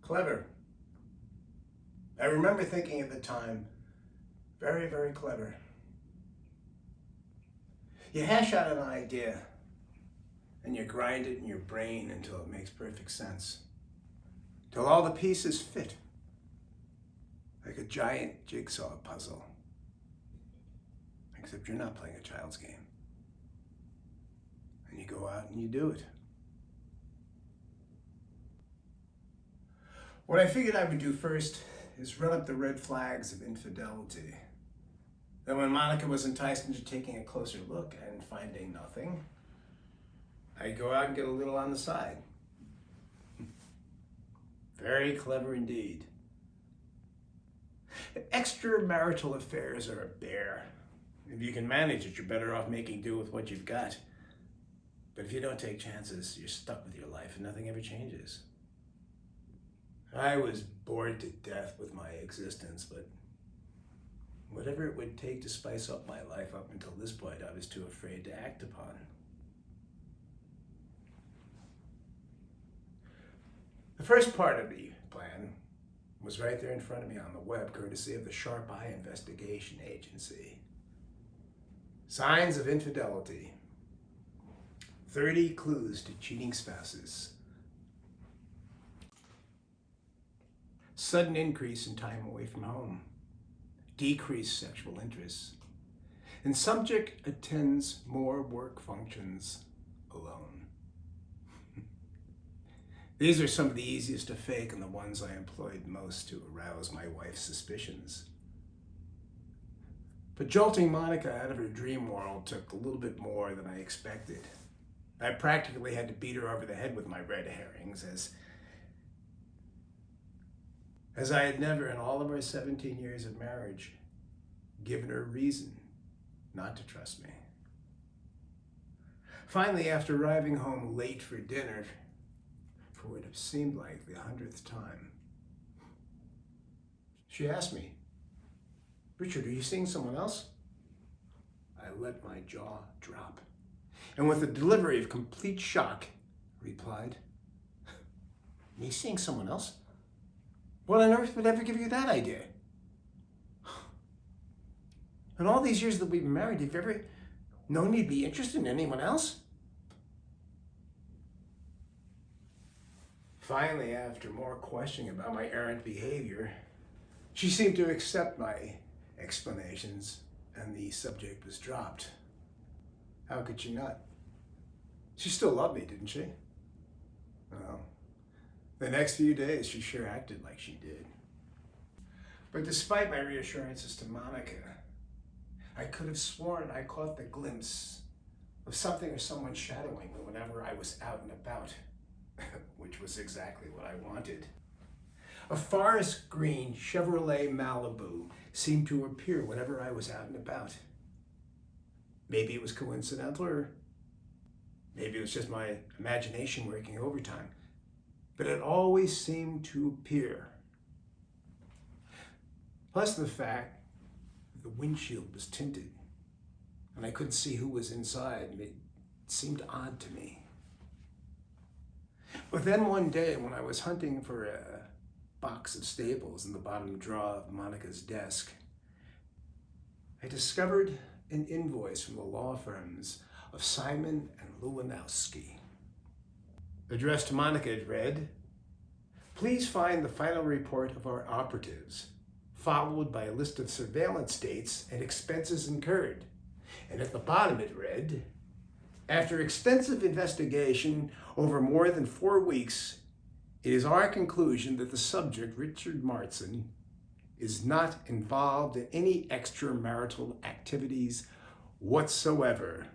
Clever. I remember thinking at the time, very, very clever. You hash out an idea and you grind it in your brain until it makes perfect sense. Till all the pieces fit. Like a giant jigsaw puzzle. Except you're not playing a child's game. And you go out and you do it. What I figured I would do first is run up the red flags of infidelity. Then when Monica was enticed into taking a closer look and finding nothing, I'd go out and get a little on the side. Very clever indeed. Extramarital affairs are a bear. If you can manage it, you're better off making do with what you've got. But if you don't take chances, you're stuck with your life and nothing ever changes. I was bored to death with my existence, but whatever it would take to spice up my life up until this point, I was too afraid to act upon. The first part of the plan was right there in front of me on the web, courtesy of the Sharp Eye Investigation Agency. Signs of infidelity. 30 clues to cheating spouses. Sudden increase in time away from home. Decreased sexual interest. And subject attends more work functions alone. These are some of the easiest to fake and the ones I employed most to arouse my wife's suspicions. But jolting Monica out of her dream world took a little bit more than I expected. I practically had to beat her over the head with my red herrings as I had never in all of our 17 years of marriage given her reason not to trust me. Finally, after arriving home late for dinner, for what it seemed like the 100th time, she asked me, "Richard, are you seeing someone else?" I let my jaw drop, and with a delivery of complete shock, replied, "Me seeing someone else? What on earth would ever give you that idea? In all these years that we've been married, have you ever known me to be interested in anyone else?" Finally, after more questioning about my errant behavior, she seemed to accept my explanations, and the subject was dropped. How could she not? She still loved me, didn't she? Well, the next few days, she sure acted like she did. But despite my reassurances to Monica, I could have sworn I caught the glimpse of something or someone shadowing me whenever I was out and about, which was exactly what I wanted. A forest green Chevrolet Malibu seemed to appear whenever I was out and about. Maybe it was coincidental, or maybe it was just my imagination working overtime, but it always seemed to appear. Plus the fact that the windshield was tinted and I couldn't see who was inside. It seemed odd to me. But then one day when I was hunting for a box of staples in the bottom drawer of Monica's desk, I discovered an invoice from the law firms of Simon and Lewandowski. Addressed to Monica, it read, "Please find the final report of our operatives," followed by a list of surveillance dates and expenses incurred. And at the bottom it read, "After extensive investigation over more than 4 weeks, it is our conclusion that the subject, Richard Martson, is not involved in any extramarital activities whatsoever."